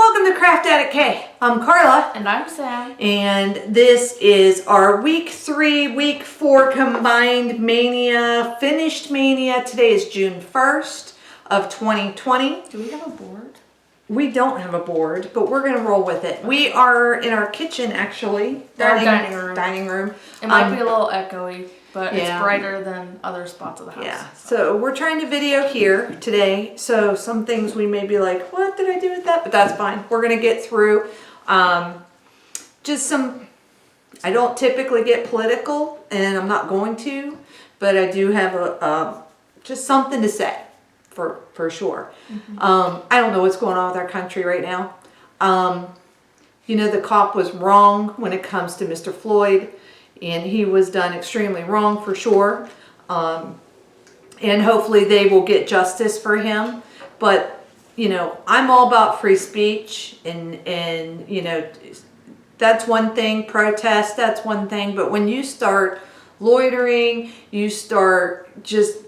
Welcome to Craft Addict K. I'm Carla. And I'm Sam. And this is our week 3, week 4 combined Maynia, finished Maynia. Today is June 1st of 2020. Do we have a board? We don't have a board, but we're going to roll with it. We are in our kitchen, actually. Dining room. It might be a little echoey, but it's brighter than other spots of the house. Yeah, so we're trying to video here today. So some things we may be like, what did I do with that? But that's fine. We're going to get through just some, I don't typically get political, and I'm not going to, but I do have just something to say. For sure. Mm-hmm. I don't know what's going on with our country right now. You know, the cop was wrong when it comes to Mr. Floyd, and he was done extremely wrong for sure. And hopefully they will get justice for him. But, you know, I'm all about free speech, and you know, that's one thing. Protest, that's one thing. But when you start loitering, you start just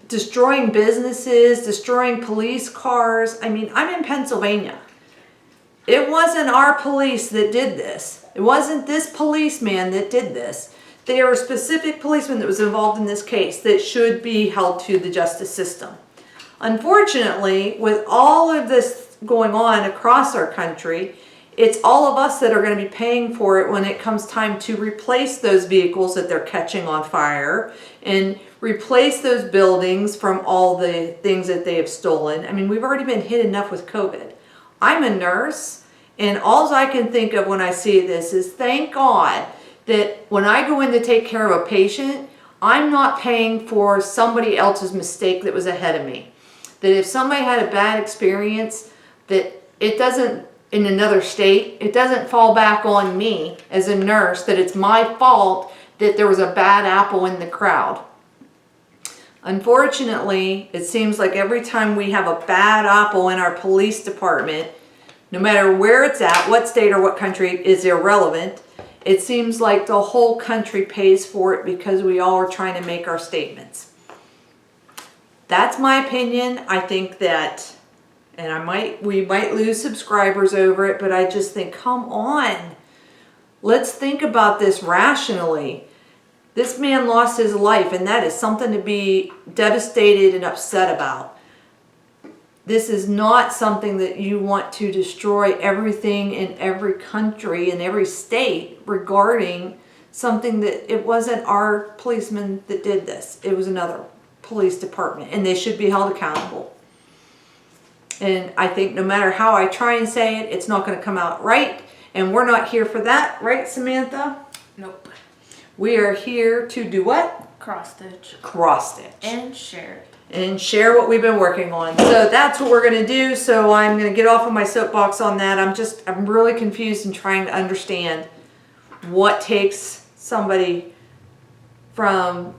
destroying businesses, destroying police cars. I mean, I'm in Pennsylvania. It wasn't our police that did this. It wasn't this policeman that did this. There are specific policemen that was involved in this case that should be held to the justice system. Unfortunately, with all of this going on across our country, it's all of us that are going to be paying for it when it comes time to replace those vehicles that they're catching on fire and replace those buildings from all the things that they have stolen. I mean, we've already been hit enough with COVID. I'm a nurse, and all I can think of when I see this is thank God that when I go in to take care of a patient, I'm not paying for somebody else's mistake that was ahead of me. That if somebody had a bad experience, that it doesn't, in another state, it doesn't fall back on me as a nurse that it's my fault that there was a bad apple in the crowd. Unfortunately, it seems like every time we have a bad apple in our police department, no matter where it's at, what state or what country is irrelevant, it seems like the whole country pays for it because we all are trying to make our statements. That's my opinion. I think that, and we might lose subscribers over it, but I just think, come on. Let's think about this rationally. This man lost his life, and that is something to be devastated and upset about. This is not something that you want to destroy everything in every country, in every state, regarding something that it wasn't our policeman that did this. It was another police department, and they should be held accountable. And I think no matter how I try and say it, it's not going to come out right, and we're not here for that, right, Samantha? Nope. We are here to do what? Cross stitch. Cross stitch. And share it. And share what we've been working on. So that's what we're going to do. So I'm going to get off of my soapbox on that. I'm really confused and trying to understand what takes somebody from,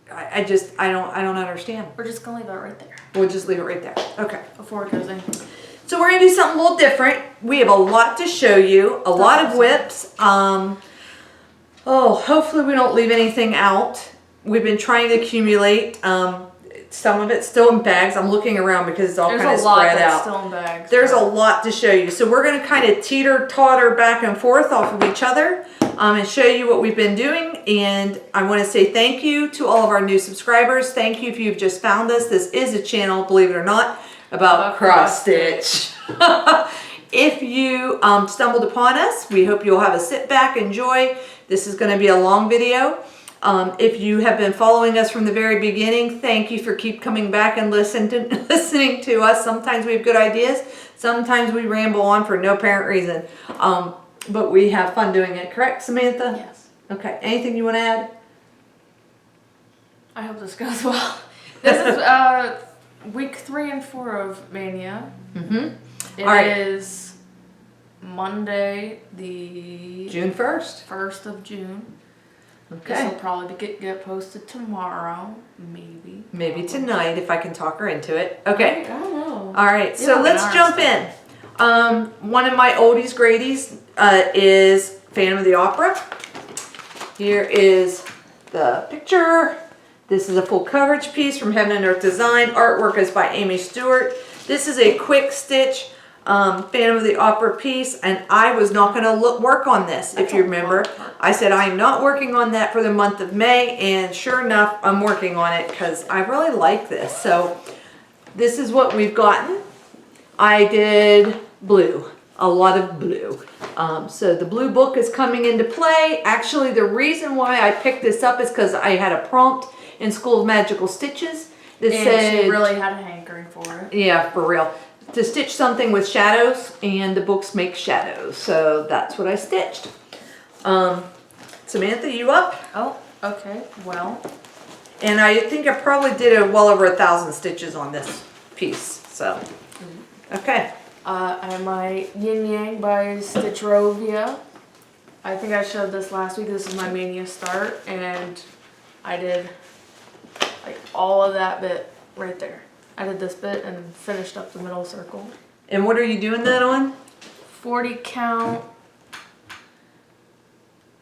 I don't understand. We're just going to leave it right there. We'll just leave it right there. Okay. Before it goes in. So we're going to do something a little different. We have a lot to show you. A lot of whips. Hopefully we don't leave anything out. We've been trying to accumulate. Some of it's still in bags. I'm looking around because it's all kind of spread out. Still in bags. There's a lot to show you. So we're going to kind of teeter-totter back and forth off of each other and show you what we've been doing. And I want to say thank you to all of our new subscribers. Thank you if you've just found us. This is a channel, believe it or not, about cross stitch. If you stumbled upon us, we hope you'll have a sit back, enjoy. This is going to be a long video. If you have been following us from the very beginning, thank you for keep coming back and listening to us. Sometimes we have good ideas. Sometimes we ramble on for no apparent reason. But we have fun doing it. Correct, Samantha? Yes. Okay. Anything you want to add? I hope this goes well. This is week 3 and 4 of Maynia. Mm-hmm. It is Monday, the June 1st. 1st of June. Okay. This will probably get posted tomorrow, maybe. Maybe tonight if I can talk her into it. Okay. I don't know. All right. So let's jump in. One of my oldies greaties is Phantom of the Opera. Here is the picture. This is a full coverage piece from Heaven and Earth Design. Artwork is by Amy Stewart. This is a quick stitch Phantom of the Opera piece, and I was not going to work on this, if you remember. I said I'm not working on that for the month of May, and sure enough, I'm working on it because I really like this. So this is what we've gotten. I did blue, a lot of blue. So the blue book is coming into play. Actually, the reason why I picked this up is because I had a prompt in School of Magical Stitches that said she really had a hankering for it. Yeah, for real. To stitch something with shadows, and the books make shadows. So that's what I stitched. Samantha, you up? Oh, okay. Well. And I think I probably did well over 1,000 stitches on this piece. So, okay. I have my Yin Yang by Stitchrovia. I think I showed this last week. This is my Maynia start, and I did like all of that bit right there. I did this bit and finished up the middle circle. And what are you doing that on? 40 count.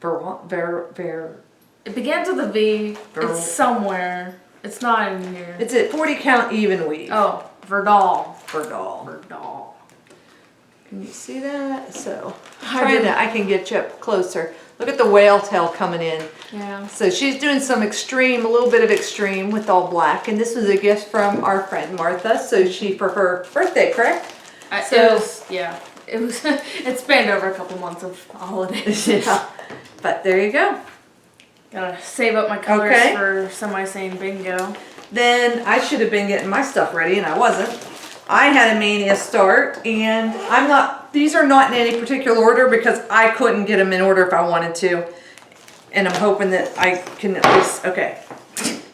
It begins with a V. It's somewhere. It's not in here. It's at 40 count even weave. Oh, Verdal. Verdal. Can you see that? So I can get you up closer. Look at the whale tail coming in. Yeah. So she's doing some extreme, a little bit of extreme with all black. And this was a gift from our friend Martha. So she, for her birthday, correct? It spanned over a couple months of holidays. Yeah. But there you go. Gotta save up my colors for semi-sane bingo. Then I should have been getting my stuff ready, and I wasn't. I had a Maynia start, and these are not in any particular order because I couldn't get them in order if I wanted to. And I'm hoping that I can at least,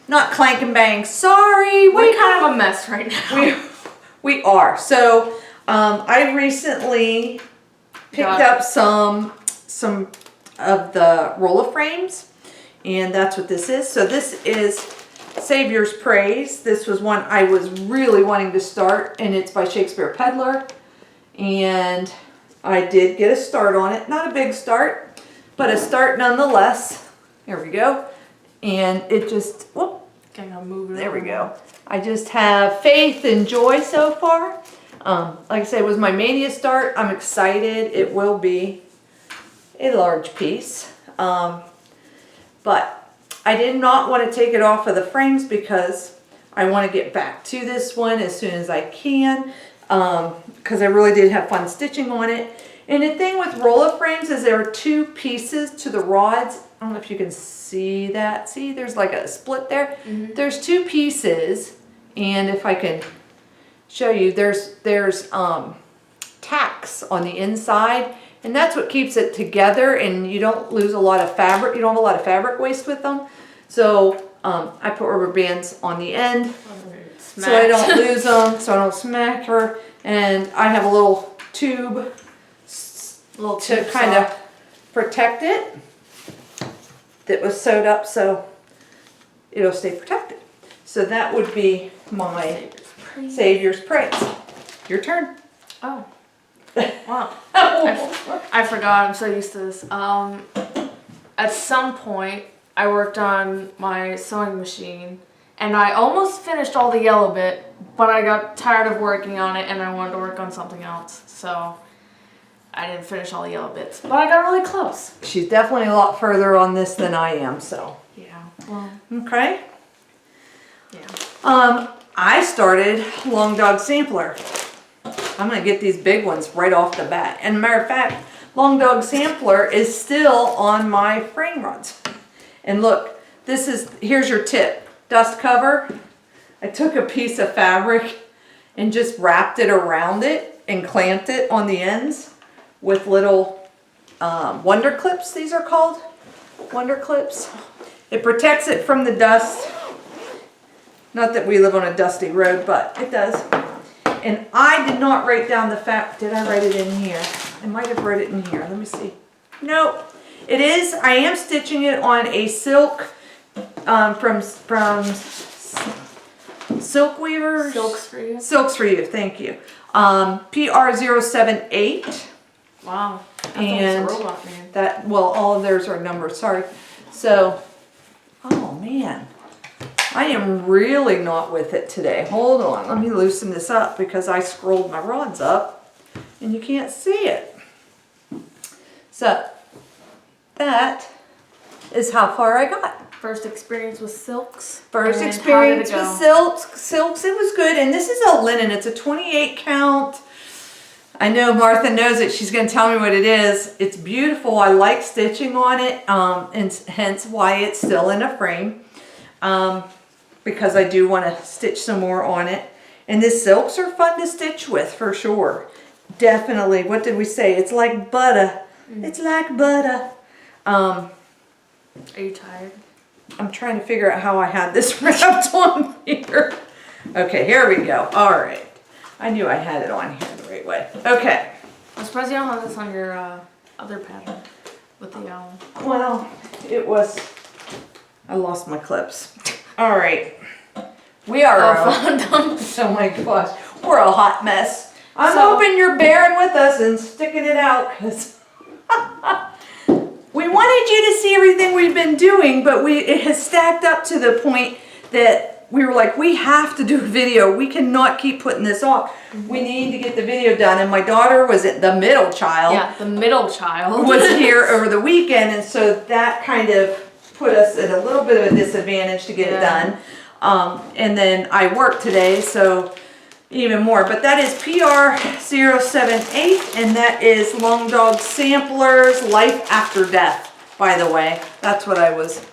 not clank and bang. Sorry. We're kind of a mess right now. We are. So I recently picked up some of the roller frames, and that's what this is. So this is Savior's Praise. This was one I was really wanting to start, and it's by Shakespeare Peddler. And I did get a start on it. Not a big start, but a start nonetheless. Here we go. And it just, whoop. There we go. I just have faith and joy so far. Like I said, it was my Maynia start. I'm excited. It will be a large piece. But I did not want to take it off of the frames because I want to get back to this one as soon as I can. Because I really did have fun stitching on it. And the thing with roller frames is there are two pieces to the rods. I don't know if you can see that. See, there's like a split there. Mm-hmm. There's two pieces, and if I can show you, there's tacks on the inside, and that's what keeps it together, and you don't lose a lot of fabric. You don't have a lot of fabric waste with them. So I put rubber bands on the end so I don't lose them, so I don't smack her. And I have a little tube to kind of protect it that was sewed up so it'll stay protected. So that would be my Savior's Praise. Your turn. Oh. Wow. I forgot. I'm so used to this. At some point, I worked on my sewing machine, and I almost finished all the yellow bit, but I got tired of working on it, and I wanted to work on something else. So I didn't finish all the yellow bits, but I got really close. She's definitely a lot further on this than I am, so. Yeah. Well. Okay. Yeah. I started Long Dog Sampler. I'm going to get these big ones right off the bat. And matter of fact, Long Dog Sampler is still on my frame rods. And look, here's your tip. Dust cover. I took a piece of fabric and just wrapped it around it and clamped it on the ends with little Wonder Clips, these are called. Wonder Clips. It protects it from the dust. Not that we live on a dusty road, but it does. And I did not write down the fact. Did I write it in here? I might have wrote it in here. Let me see. Nope. It is. I am stitching it on a silk from Silk Weavers. Silks for you. Silks for you. Thank you. PR078. Wow. And that's a robot name. All of theirs are numbers. Sorry. So, oh man. I am really not with it today. Hold on, let me loosen this up because I scrolled my rods up and you can't see it. So that is how far I got. First experience with silks. First And experience how did it with go? silks, it was good. And this is a linen, it's a 28 count. I know Martha knows it, she's gonna tell me what it is. It's beautiful, I like stitching on it, and hence why it's still in a frame. Because I do wanna stitch some more on it. And the silks are fun to stitch with, for sure. Definitely, what did we say? It's like butter. It's like butter. Are you tired? I'm trying to figure out how I had this wrapped on here. Okay, here we go. All right. I knew I had it on here the right way. Okay. I'm surprised you don't have this on your other pattern with the Well, it was, I lost my clips. All right. We are, oh my gosh, we're a hot mess. I'm hoping you're bearing with us and sticking it out because we wanted you to see everything we've been doing, but it has stacked up to the point that we were like, we have to do a video. We cannot keep putting this off. We need to get the video done. And my daughter was the middle child. Yeah, the middle child. Was here over the weekend. And so that kind of put us at a little bit of a disadvantage to get it done. And then I work today, so even more. But that is PR078, and that is Long Dog Samplers Life After Death, by the way. That's what I was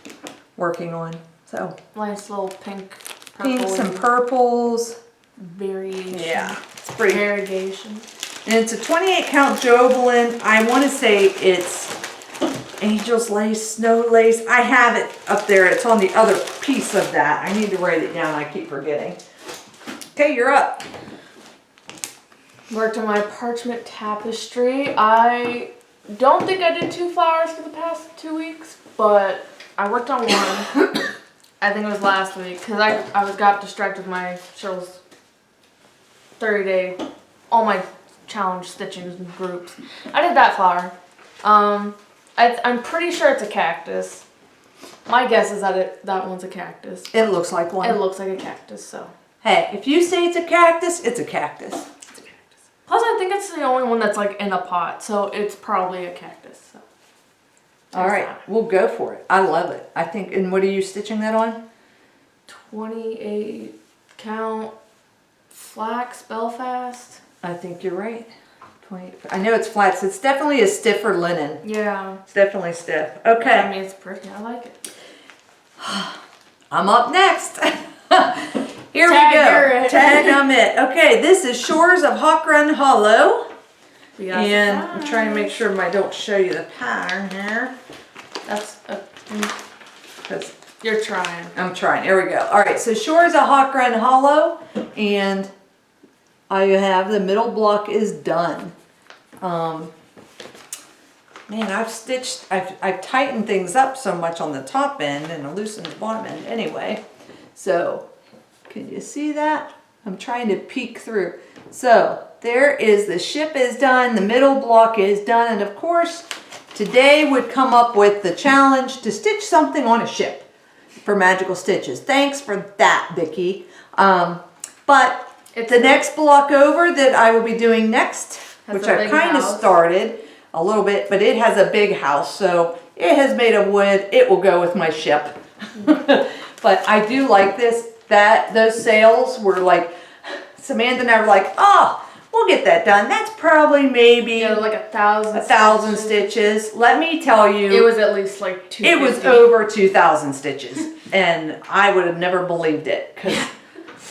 working on. So Nice little pink, pinks and purples. Variation. Yeah, it's pretty. Variegation. And it's a 28 count Jobelin. I want to say it's Angel's Lace, Snow Lace. I have it up there. It's on the other piece of that. I need to write it down. I keep forgetting. Okay, you're up. Worked on my parchment tapestry. I don't think I did 2 flowers for the past 2 weeks, but I worked on one. I think it was last week because I got distracted with my Cheryl's 30-day, all my challenge stitching groups. I did that flower. I'm pretty sure it's a cactus. My guess is that that one's a cactus. It looks like one. It looks like a cactus, so. Hey, if you say it's a cactus, it's a cactus. It's a cactus. Plus, I think it's the only one that's like in a pot, so it's probably a cactus. So. All right, we'll go for it. I love it. I think, and what are you stitching that on? 28 count flax Belfast. I think you're right. 20. I know it's flat, so it's definitely a stiffer linen. Yeah. It's definitely stiff. Okay. I mean, it's pretty. I like it. I'm up next. Here Tag, we go. you're it. Tag, I'm it. Okay, this is Shores of Hawk Run Hollow. And I'm trying to make sure I don't show you the pattern here. That's a. Because You're trying. I'm trying. There we go. All right, so Shores of Hawk Run Hollow, and I have the middle block is done. Man, I've tightened things up so much on the top end and I loosened the bottom end anyway. So, can you see that? I'm trying to peek through. So, there is the ship is done, the middle block is done, and of course, today would come up with the challenge to stitch something on a ship for Magical Stitches. Thanks for that, Vicki. But it's the next block over that I will be doing next, which I've kind of started a little bit, but it has a big house, so it has made of wood. It will go with my ship. But I do like this. Those sails were like, Samantha and I were like, oh, we'll get that done. That's probably maybe like 1,000. 1,000 stitches. Let me tell you, it was at least like 250. It was over 2,000 stitches, and I would have never believed it because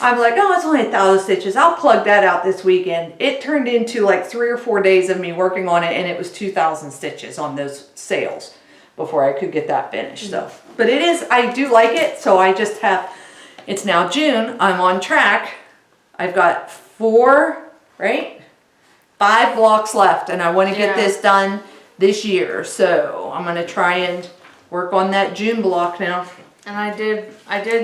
I'm like, oh, it's only 1,000 stitches. I'll plug that out this weekend. It turned into like 3 or 4 days of me working on it, and it was 2,000 stitches on those sails before I could get that finished. So, but it is, I do like it. So I just have, it's now June. I'm on track. I've got 5 blocks left, and I want to get this done this year. So I'm going to try and work on that June block now. And I did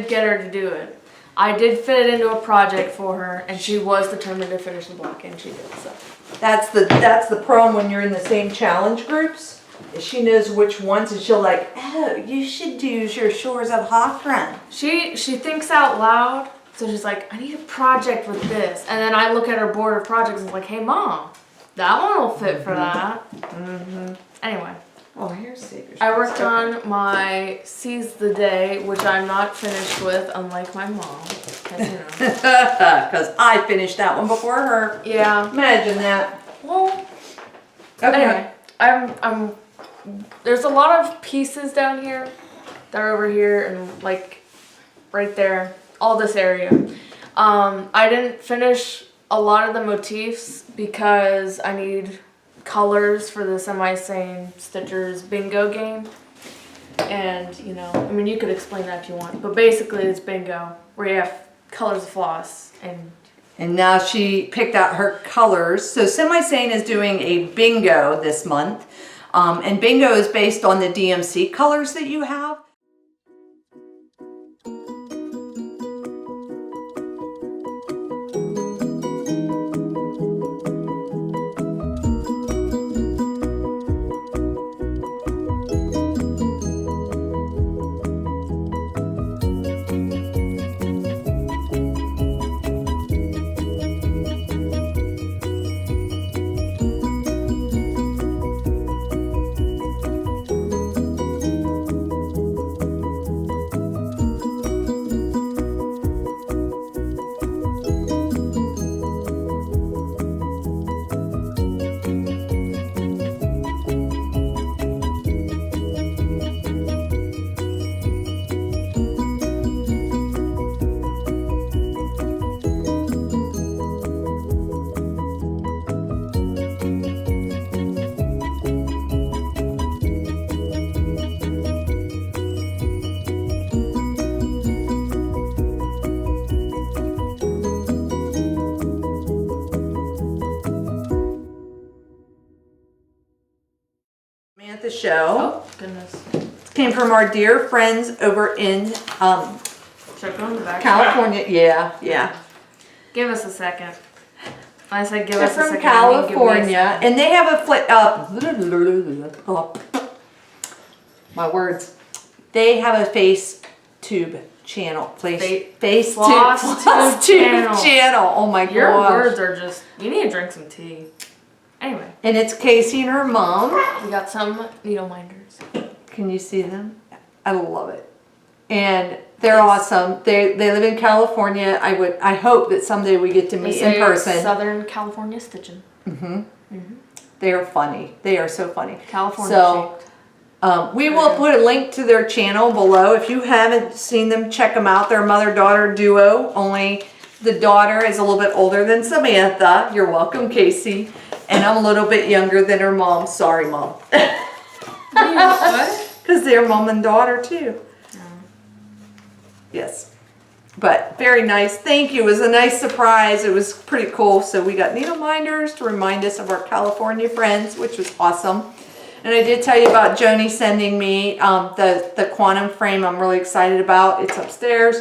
get her to do it. I did fit it into a project for her, and she was determined to finish the block, and she did. So That's the problem when you're in the same challenge groups. She knows which ones, and she'll like, oh, you should do your Shores of Hawthorne. She thinks out loud, so she's like, I need a project with this. And then I look at her board of projects and I'm like, hey mom, that one will fit for that. Anyway. Oh, here's Savior's. I worked on my Seize the Day, which I'm not finished with, unlike my mom. Because I finished that one before her. Yeah. Imagine that. Well, Okay. anyway, there's a lot of pieces down here that are over here and like right there, all this area. I didn't finish a lot of the motifs because I need colors for the Semi-Sane Stitchers bingo game. And, you know, I mean, you could explain that if you want, but basically it's bingo where you have colors of floss And now she picked out her colors. So Semi-Sane is doing a bingo this month. And bingo is based on the DMC colors that you have. The show. Oh, goodness. Came from our dear friends over in Should I go in the back? California. Yeah. Give us a second. I said give They're us a from second. I mean, give me a California, second. and they have a my words. They have a face tube channel. Face Floss tube channel. Oh my god. Your words are just. You need to drink some tea. Anyway. And it's Casey and her mom. We got some needle minders. Can you see them? I love it. And they're awesome. They live in California. I hope that someday we get to meet in person. Southern California stitching. They are funny. They are so funny. California shaped. We will put a link to their channel below. If you haven't seen them, check them out. They're a mother-daughter duo. Only the daughter is a little bit older than Samantha. You're welcome, Casey. And I'm a little bit younger than her mom. Sorry, Mom. What? Because they're mom and daughter, too. Yes. But very nice. Thank you. It was a nice surprise. It was pretty cool. So we got needle minders to remind us of our California friends, which was awesome. And I did tell you about Joni sending me the quantum frame I'm really excited about. It's upstairs.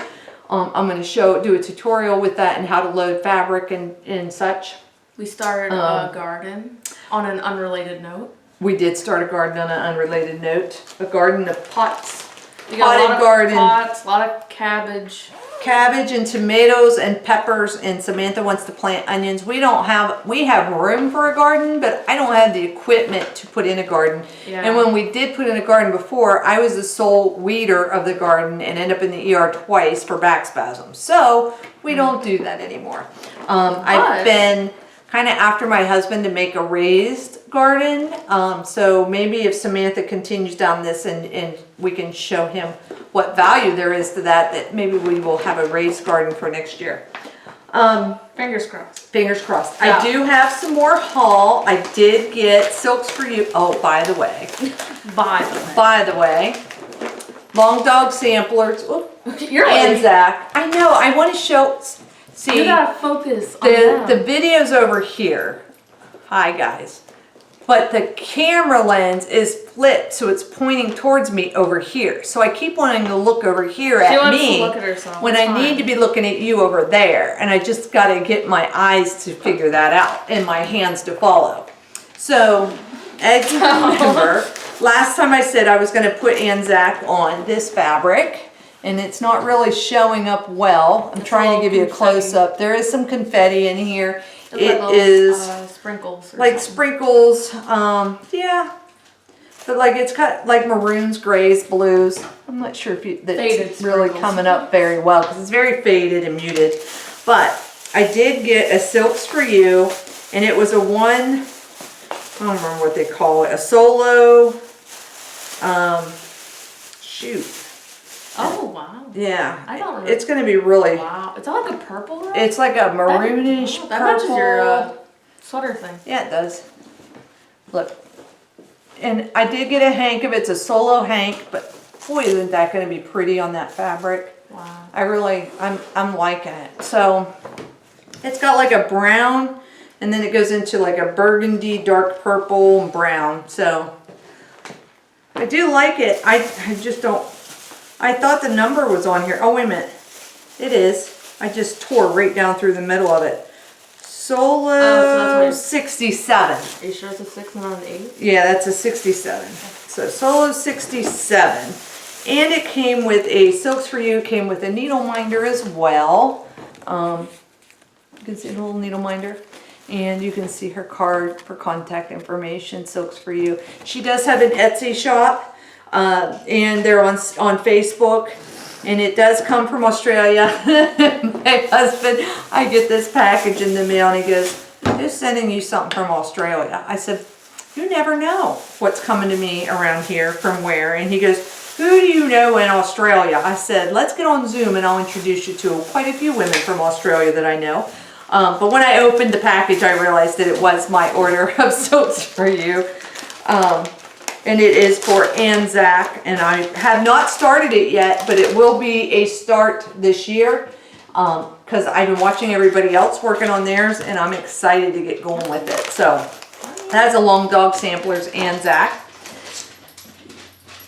I'm going to do a tutorial with that and how to load fabric and such. We started a garden on an unrelated note. We did start a garden on an unrelated note. A garden of pots. We got a lot garden. Of pots, a lot of cabbage. Cabbage and tomatoes and peppers, and Samantha wants to plant onions. We have room for a garden, but I don't have the equipment to put in a garden. Yeah. And when we did put in a garden before, I was the sole weeder of the garden and ended up in the ER twice for back spasms. So we don't do that anymore. I've been kind of after my husband to make a raised garden. So maybe if Samantha continues down this and we can show him what value there is to that maybe we will have a raised garden for next year. Fingers crossed. Fingers crossed. Yeah. I do have some more haul. I did get Silks for You. Oh, by the way. By the way. Long Dog Samplers. You're and like, Zach. I know. I want to show. See, you gotta focus on the them. video's over here. Hi, guys. But the camera lens is flipped, so it's pointing towards me over here. So I keep wanting to look over here She at wants me to look at herself. when It's I fine. need to be looking at you over there. And I just got to get my eyes to figure that out and my hands to follow. So, as you remember, last time I said I was going to put Anzac on this fabric, and it's not really showing up well. I'm trying to give you a close-up. There is some confetti in here. It is sprinkles. Like sprinkles, yeah. But like it's got like maroons, grays, blues. I'm not sure if that's really coming up very well because it's very faded and muted. But I did get a Silks for You, and it was a one, I don't remember what they call it, a solo, shoot. Oh, wow. Yeah. I don't remember. It's going to be really. Wow. It's like a purple red? It's like a maroonish purple. That matches your sweater thing. Yeah, it does. Look. And I did get a hank of it. It's a solo hank, but boy, isn't that going to be pretty on that fabric. Wow. I'm liking it. So it's got like a brown, and then it goes into like a burgundy, dark purple, and brown. So I do like it. I just don't, I thought the number was on here. Oh, wait a minute. It is. I just tore right down through the middle of it. Solo 67. Are you sure it's a 6 and not an 8? Yeah, that's a 67. So Solo 67. And it came with a Silks for You, came with a needle minder as well. You can see the little needle minder. And you can see her card for contact information, Silks for You. She does have an Etsy shop, and they're on Facebook. And it does come from Australia. My husband, I get this package in the mail, and he goes, "Who's sending you something from Australia?" I said, "You never know what's coming to me around here from where." And he goes, "Who do you know in Australia?" I said, "Let's get on Zoom and I'll introduce you to quite a few women from Australia that I know." But when I opened the package, I realized that it was my order of Silks for You. And it is for Anzac, and I have not started it yet, but it will be a start this year because I've been watching everybody else working on theirs, and I'm excited to get going with it. So that's a Long Dog Samplers Anzac.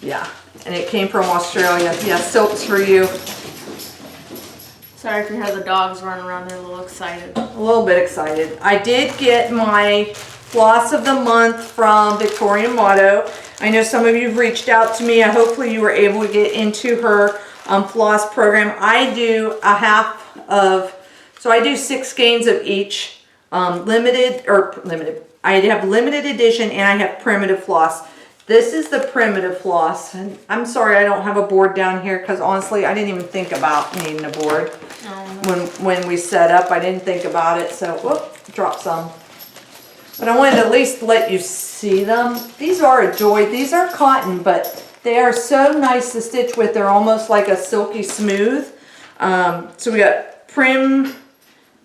Yeah, and it came from Australia. Yeah, Silks for You. Sorry if you hear the dogs running around, they're a little excited. A little bit excited. I did get my Floss of the Month from Victorian Motto. I know some of you have reached out to me. Hopefully you were able to get into her floss program. I do a half of, so I do 6 skeins of each. Limited. I have limited edition and I have primitive floss. This is the primitive floss. And I'm sorry I don't have a board down here because honestly I didn't even think about needing a board. When we set up, I didn't think about it. So, whoop, drop some. But I wanted to at least let you see them. These are a joy. These are cotton, but they are so nice to stitch with. They're almost like a silky smooth. So we got prim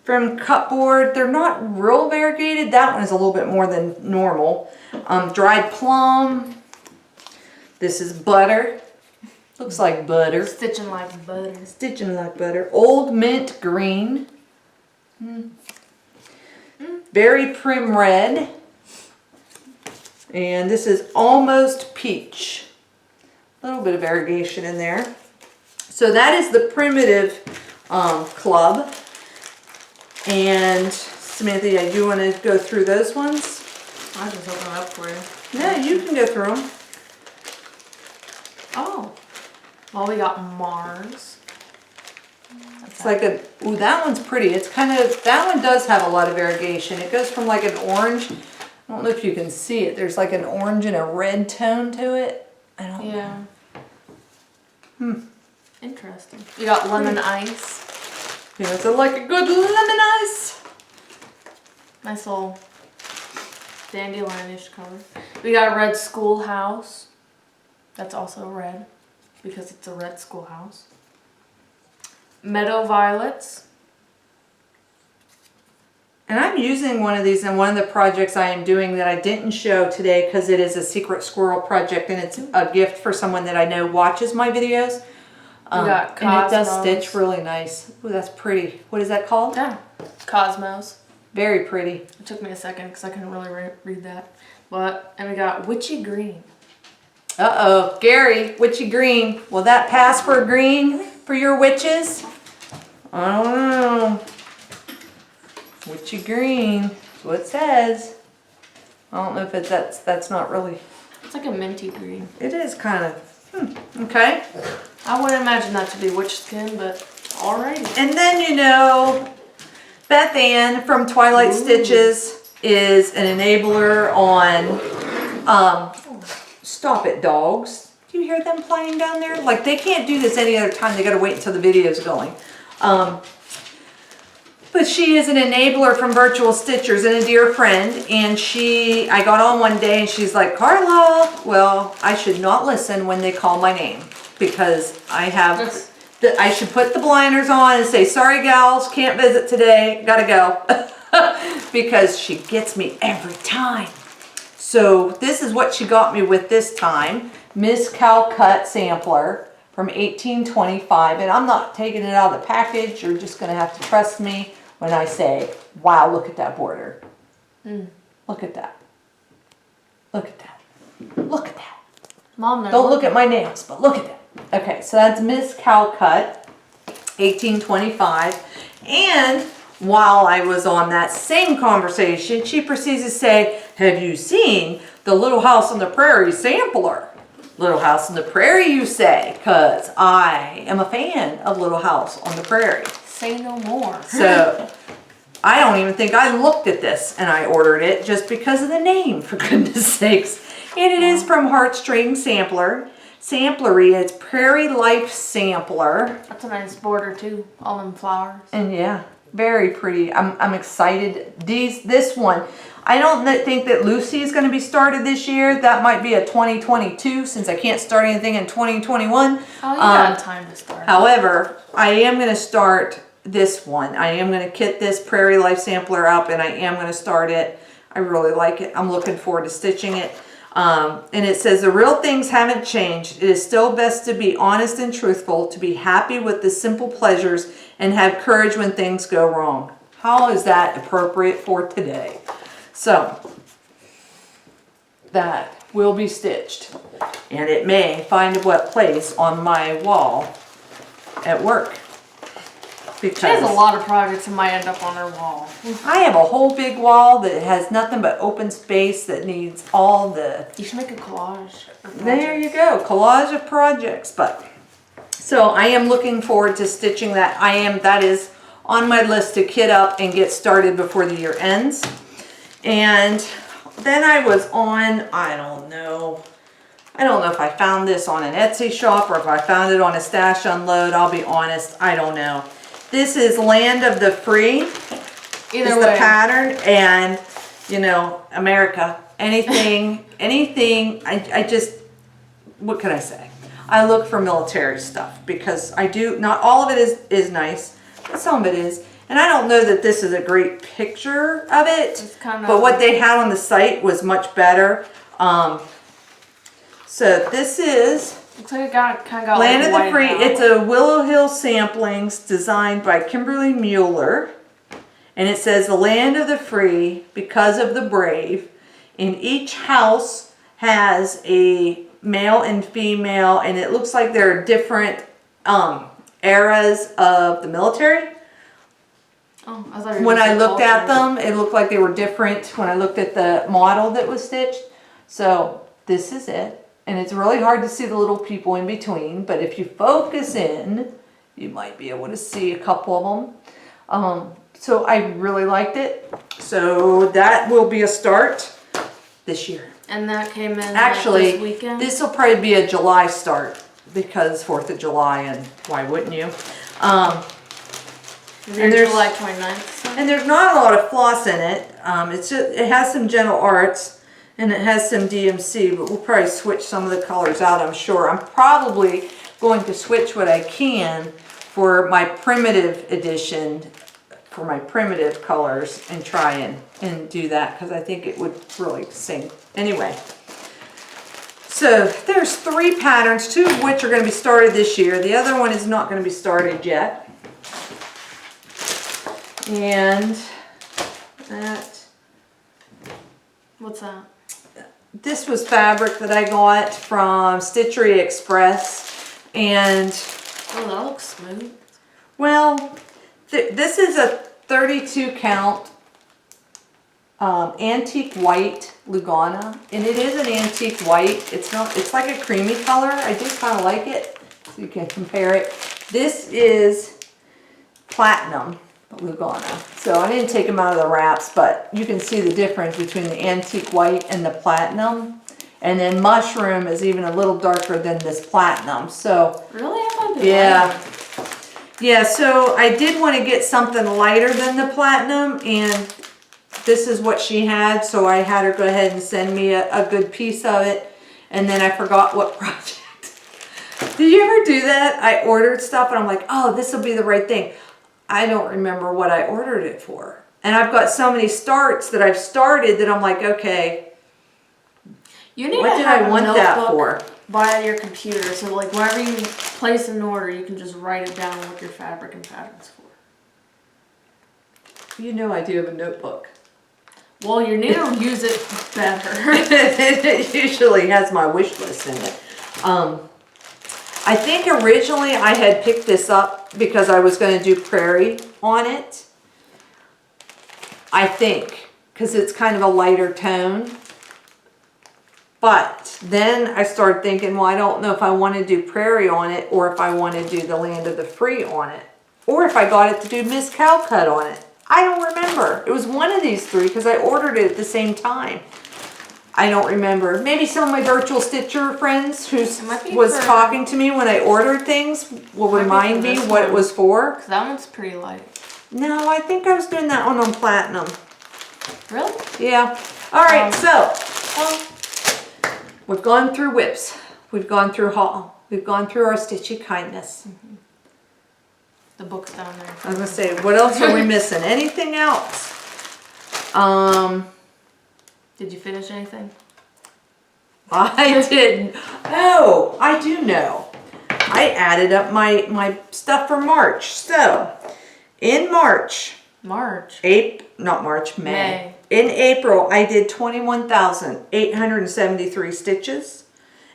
cupboard. They're not real variegated. That one is a little bit more than normal. Dried plum. This is butter. Looks like butter. Stitching like butter. Stitching like butter. Old mint green. Very prim red. And this is almost peach. A little bit of variegation in there. So that is the primitive club. And Samantha, I do want to go through those ones. I'll just open it up for you. Yeah, you can go through them. Oh. Well, we got Mars. It's like a, ooh, that one's pretty. It's kind of, that one does have a lot of variegation. It goes from like an orange, I don't know if you can see it. There's like an orange and a red tone to it. I don't know. Interesting. You got lemon ice. Yeah, it's like a good lemon ice. Nice little dandelionish color. We got red schoolhouse. That's also red because it's a red schoolhouse. Meadow violets. And I'm using one of these in one of the projects I am doing that I didn't show today because it is a secret squirrel project and it's a gift for someone that I know watches my videos. We got Cosmos. And it does stitch really nice. Ooh, that's pretty. What is that called? Yeah, Cosmos. Very pretty. It took me a second because I couldn't really read that. And we got Witchy Green. Uh-oh, Gary, witchy green. Will that pass for green for your witches? I don't know. Witchy green, that's what it says. I don't know if that's not really, It's like a minty green. It is kind of, okay. I wouldn't imagine that to be witch skin, but alrighty. And then, you know, Beth Ann from Twilight Stitches is an enabler on, stop it, dogs. Do you hear them playing down there? Like, they can't do this any other time. They got to wait until the video's going. But she is an enabler from Virtual Stitchers and a dear friend. And I got on one day and she's like, Carla, well, I should not listen when they call my name because I should put the blinders on and say, sorry gals, can't visit today, gotta go. Because she gets me every time. So this is what she got me with this time. Miss Calcut sampler from 1825. And I'm not taking it out of the package. You're just gonna have to trust me when I say, wow, look at that border. Look at that. Look at that. Look at that. Mom, don't look at my nails, but look at that. Okay, so that's Miss Calcut, 1825. And while I was on that same conversation, she proceeds to say, have you seen the Little House on the Prairie sampler? Little House on the Prairie, you say, because I am a fan of Little House on the Prairie. Say no more. So I don't even think I looked at this and I ordered it just because of the name, for goodness sakes. And it is from Heartstring Samplery. It's Prairie Life Sampler. That's a nice border too, all them flowers. And yeah, very pretty. I'm excited. This one, I don't think that Lucy is going to be started this year. That might be a 2022 since I can't start anything in 2021. Oh, you got time to start. However, I am going to start this one. I am going to kit this Prairie Life Sampler up and I am going to start it. I really like it. I'm looking forward to stitching it. And it says, the real things haven't changed. It is still best to be honest and truthful, to be happy with the simple pleasures, and have courage when things go wrong. How is that appropriate for today? So, that will be stitched. And it may find a wet place on my wall at work. Because she has a lot of projects that might end up on her wall. I have a whole big wall that has nothing but open space that needs all the... You should make a collage. There you go, collage of projects. But so I am looking forward to stitching that. That is on my list to kit up and get started before the year ends. And then I was on, I don't know if I found this on an Etsy shop or if I found it on a stash unload. I'll be honest, I don't know. This is Land of the Free. Either is way. the pattern, and you know, America, anything, I just, what can I say? I look for military stuff because I do, not all of it is nice, but some of it is. And I don't know that this is a great picture of it, but what they had on the site was much better. So this is looks like it kind of got Land like of the Free. out. It's a Willow Hill samplings designed by Kimberly Mueller. And it says the Land of the Free because of the brave. And each house has a male and female, and it looks like there are different eras of the military. Oh, I thought you were When gonna I say looked at culture. them, it looked like they were different when I looked at the model that was stitched. So this is it. And it's really hard to see the little people in between, but if you focus in, you might be able to see a couple of them. So I really liked it. So that will be a start this year. And that came in Actually, this weekend? This will probably be a July start because 4th of July, and why wouldn't you? And there's July 29th. So. And there's not a lot of floss in it. It's just, it has some Gentle Arts and it has some DMC, but we'll probably switch some of the colors out, I'm sure. I'm probably going to switch what I can for my primitive edition, for my primitive colors, and try and do that because I think it would really sing. Anyway, so there's 3 patterns, 2 of which are going to be started this year. The other one is not going to be started yet. And that. What's that? This was fabric that I got from Stitchery Express, and Oh, that looks smooth. well, this is a 32 count antique white Lugana, and it is an antique white. It's not, it's like a creamy color. I do kind of like it, so you can compare it. This is platinum Lugana. So I didn't take them out of the wraps, but you can see the difference between the antique white and the platinum. And then mushroom is even a little darker than this platinum. So really, I thought yeah. Yeah, so I did want to get something lighter than the platinum, and this is what she had, so I had her go ahead and send me a good piece of it, and then I forgot what project. Did you ever do that? I ordered stuff and I'm like, oh, this will be the right thing. I don't remember what I ordered it for. And I've got so many starts that I've started that I'm like, okay, you need what to did have I want that for? By your computer, so like whenever you place an order, you can just write it down what your fabric and pattern's for. You know I do have a notebook. Well, you need to use it better. It usually has my wish list in it. I think originally I had picked this up because I was going to do prairie on it. I think, because it's kind of a lighter tone. But then I started thinking, well, I don't know if I want to do prairie on it, or if I want to do the land of the free on it, or if I got it to do Miss Cowcut on it. I don't remember. It was one of these three because I ordered it at the same time. I don't remember. Maybe some of my virtual stitcher friends who was talking to me when I ordered things will remind me what it was for. 'Cause that one's pretty light. No, I think I was doing that one on platinum. Really? Yeah. All right, so we've gone through whips. We've gone through haul. We've gone through our stitchy kindness. Mm-hmm. The book's down there. I was gonna say, what else are we missing? Anything else? Did you finish anything? I didn't. Oh, I do know. I added up my stuff for March. So, in March. Not March, May. In April, I did 21,873 stitches,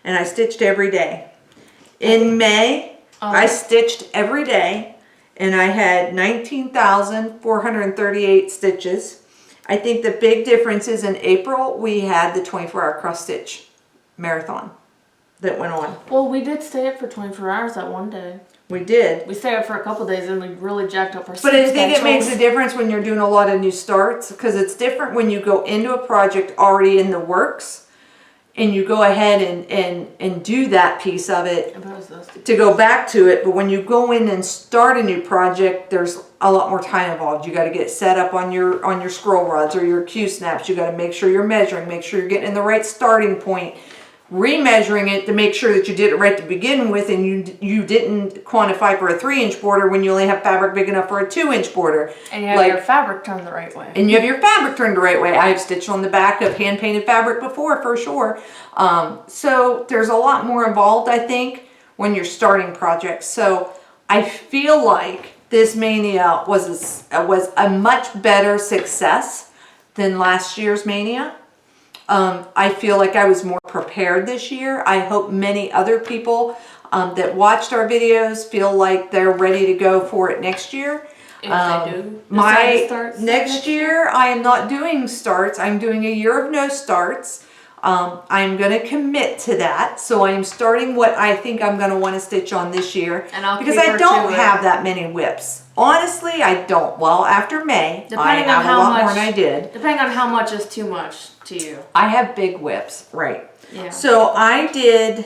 and I stitched every day. In May, I stitched every day, and I had 19,438 stitches. I think the big difference is in April, we had the 24-hour cross stitch marathon that went on. Well, we did stay up for 24 hours that one day. We did. We stayed up for a couple days and we really jacked up our But I think it makes a difference when you're doing a lot of new starts, because it's different when you go into a project already in the works and you go ahead and do that piece of it to go back to it. But when you go in and start a new project, there's a lot more time involved. You got to get set up on your scroll rods or your Q snaps. You got to make sure you're measuring, make sure you're getting in the right starting point, remeasuring it to make sure that you did it right to begin with, and you didn't quantify for a 3-inch border when you only have fabric big enough for a 2-inch border. And you have your fabric turned the right way. And you have your fabric turned the right way. I've stitched on the back of hand painted fabric before, for sure. So there's a lot more involved, I think, when you're starting projects. So I feel like this Maynia was a much better success than last year's Maynia. I feel like I was more prepared this year. I hope many other people that watched our videos feel like they're ready to go for it next year. If they do. Next year, I am not doing starts. I'm doing a year of no starts. I'm going to commit to that. So I'm starting what I think I'm going to want to stitch on this year. Because I don't have that many whips. Honestly, I don't. Well, after May, I have a lot more than I did. Depending on how much is too much to you. I have big whips, right. Yeah. So I did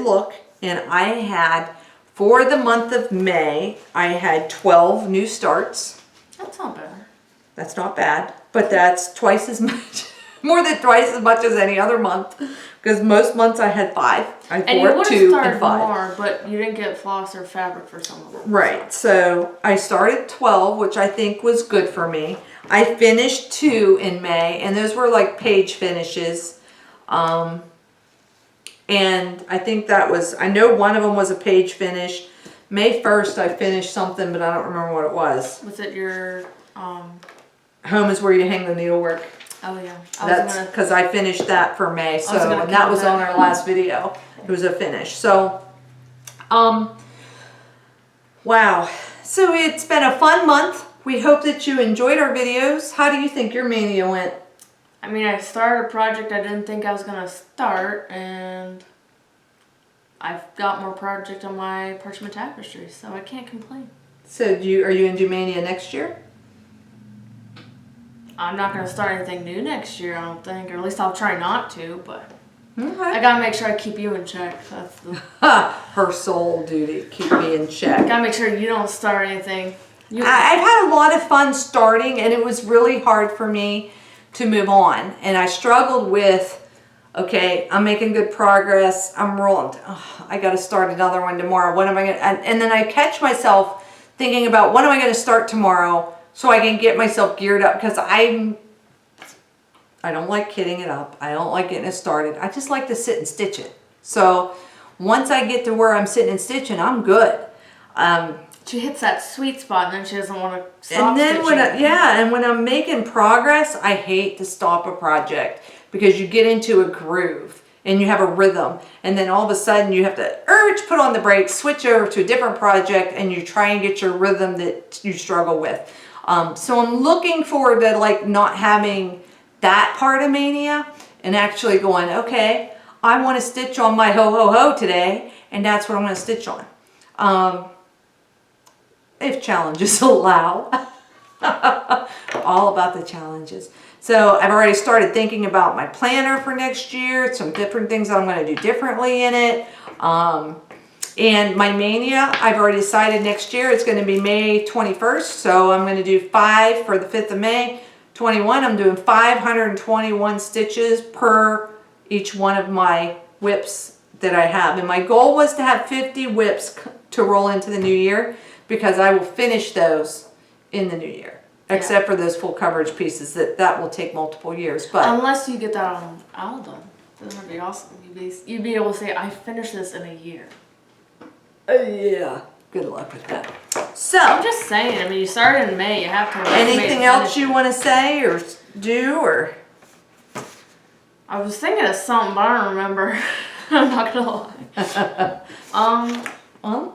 look, and I had, for the month of May, I had 12 new starts. That's not bad. That's not bad, but that's twice as much, more than twice as much as any other month, because most months I had 5. I had 4, 2, and 5. More, but you didn't get floss or fabric for some of them. Right, so I started 12, which I think was good for me. I finished 2 in May, and those were like page finishes. And I think that was, I know one of them was a page finish. May 1st I finished something, but I don't remember what it was. Was it your, Home is where you hang the needlework. Oh yeah. That's because I finished that for May, so, and that was on our last video. It was a finish. So, wow. So it's been a fun month We hope that you enjoyed our videos. How do you think your Maynia went? I mean, I started a project I didn't think I was going to start, and I've got more project on my parchment tapestry, so I can't complain. So are you going to do Maynia next year? I'm not going to start anything new next year, I don't think, or at least I'll try not to, but Okay. I got to make sure I keep you in check. That's the... Her sole duty, keep me in check. I got to make sure you don't start anything. I've had a lot of fun starting, and it was really hard for me to move on. And I struggled with, okay, I'm making good progress. I'm rolling. Oh, I got to start another one tomorrow. What am I going to... And then I catch myself thinking about, what am I going to start tomorrow so I can get myself geared up? Because I don't like kitting it up. I don't like getting it started. I just like to sit and stitch it. So once I get to where I'm sitting and stitching, I'm good. She hits that sweet spot, and then she doesn't want to stop And then stitching. when I'm making progress, I hate to stop a project because you get into a groove and you have a rhythm, and then all of a sudden you have to put on the brakes, switch over to a different project, and you try and get your rhythm that you struggle with. So I'm looking forward to like not having that part of Maynia and actually going, okay, I want to stitch on my ho ho ho today, and that's what I'm going to stitch on. If challenges allow. All about the challenges. So I've already started thinking about my planner for next year, some different things that I'm going to do differently in it. And my Maynia, I've already decided next year it's going to be May 21st. So I'm going to do 5 for the 5th of May. 21, I'm doing 521 stitches per each one of my whips that I have. And my goal was to have 50 whips to roll into the new year, because I will finish those in the new year, except for those full coverage pieces that will take multiple years. But unless you get that on album, then that'd be awesome. You'd be able to say, I finished this in a year. Yeah, good luck with that. So I'm just saying, I mean, you started in May, you have to. Anything else you want to say or do, or? I was thinking of something, but I don't remember. I'm not gonna lie.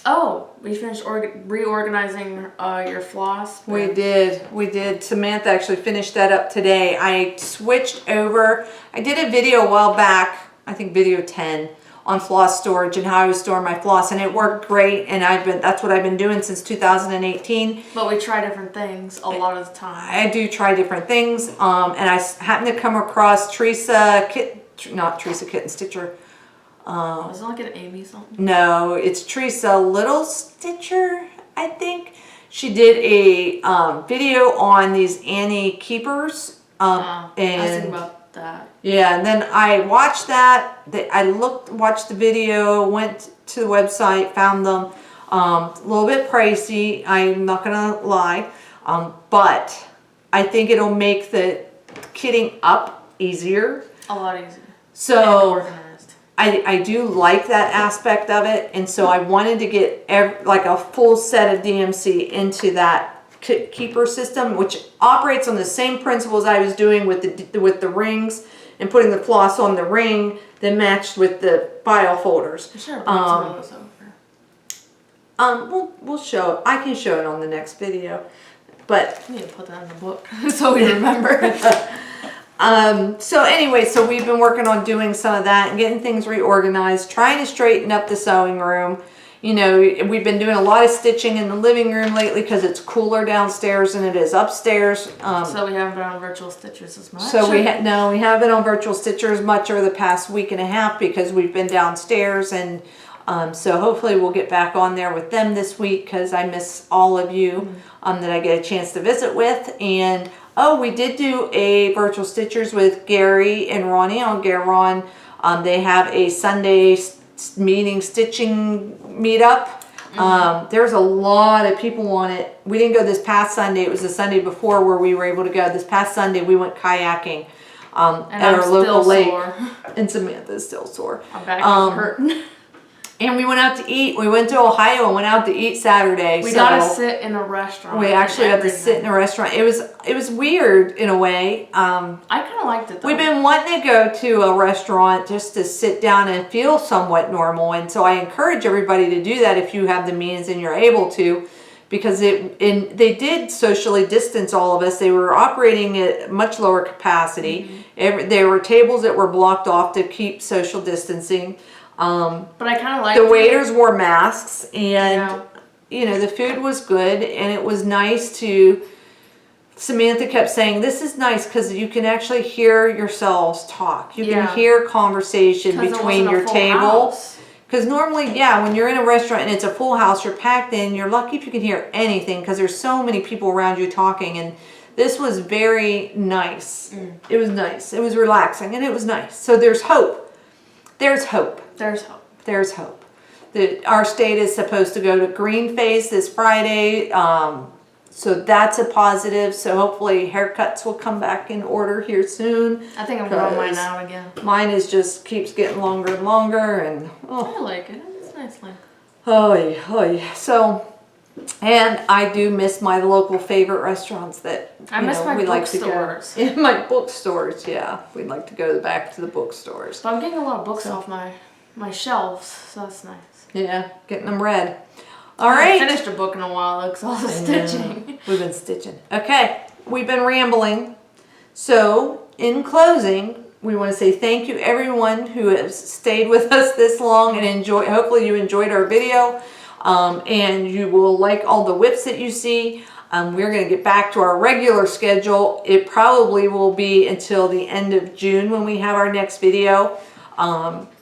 Oh, we finished reorganizing your floss. We did. Samantha actually finished that up today. I switched over. I did a video a while back, I think video 10, on floss storage and how I was storing my floss, and it worked great. And that's what I've been doing since 2018. But we try different things a lot of the time. I do try different things, and I happened to come across Teresa, not Teresa Kitten Stitcher. Was it like an Amy something? No, it's Teresa Little Stitcher, I think. She did a video on these Annie keepers. I was thinking about that. Yeah, and then I watched that. Watched the video, went to the website, found them. A little bit pricey, I'm not gonna lie, but I think it'll make the kitting up easier. A lot easier. So I do like that aspect of it, and so I wanted to get like a full set of DMC into that keeper system, which operates on the same principles I was doing with the rings and putting the floss on the ring that matched with the file folders. Sure, some of those over. We'll show it. I can show it on the next video, but I need to put that in the book so we remember. So anyway, so we've been working on doing some of that and getting things reorganized, trying to straighten up the sewing room. You know, we've been doing a lot of stitching in the living room lately because it's cooler downstairs than it is upstairs. So we haven't been on virtual stitchers as much. So we haven't been on virtual stitchers much over the past week and a half because we've been downstairs, and so hopefully we'll get back on there with them this week because I miss all of you that I get a chance to visit with. And we did do a virtual stitchers with Gary and Ronnie on Garon. They have a Sunday stitching meetup. There's a lot of people on it. We didn't go this past Sunday. It was the Sunday before where we were able to go. This past Sunday we went kayaking at our local lake. And Samantha's still sore. I'm back hurting. And we went out to eat. We went to Ohio and went out to eat Saturday. We got to sit in a restaurant. We actually got to sit in a restaurant. It was weird in a way. I kind of liked it though. We've been wanting to go to a restaurant just to sit down and feel somewhat normal. And so I encourage everybody to do that if you have the means and you're able to, because they did socially distance all of us. They were operating at much lower capacity. There were tables that were blocked off to keep social distancing. But I kind of like the waiters wore masks, and you know, the food was good, and it was nice to. Samantha kept saying, "This is nice because you can actually hear yourselves talk. You can hear conversation between your table." Because normally, when you're in a restaurant and it's a full house, you're packed in, you're lucky if you can hear anything because there's so many people around you talking. And this was very nice. It was nice. It was relaxing and it was nice. So there's hope. There's hope. There's hope. There's hope. Our state is supposed to go to green phase this Friday. So that's a positive. So hopefully haircuts will come back in order here soon. I think I'm growing mine out again. Mine is just keeps getting longer and longer, and I like it. It's nice length. So, and I do miss my local favorite restaurants that I miss my bookstores. In my bookstores, we'd like to go back to the bookstores. But I'm getting a lot of books off my shelves, so that's nice. Yeah, getting them read. All right. I finished a book in a while, because all the stitching. We've been stitching. Okay, we've been rambling. So, in closing, we want to say thank you everyone who has stayed with us this long and hopefully you enjoyed our video. And you will like all the whips that you see. We're going to get back to our regular schedule. It probably will be until the end of June when we have our next video.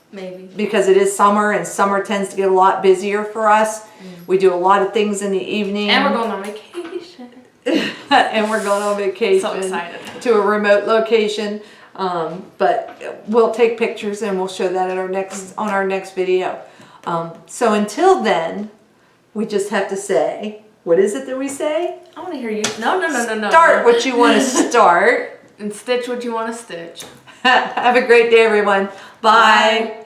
Maybe. Because it is summer, and summer tends to get a lot busier for us. We do a lot of things in the evening. And we're going on vacation. And we're going on vacation. So excited. To a remote location. But we'll take pictures and we'll show that at on our next video. So until then, we just have to say, what is it that we say? I want to hear you. No. Start what you want to start. And stitch what you want to stitch. Have a great day, everyone. Bye.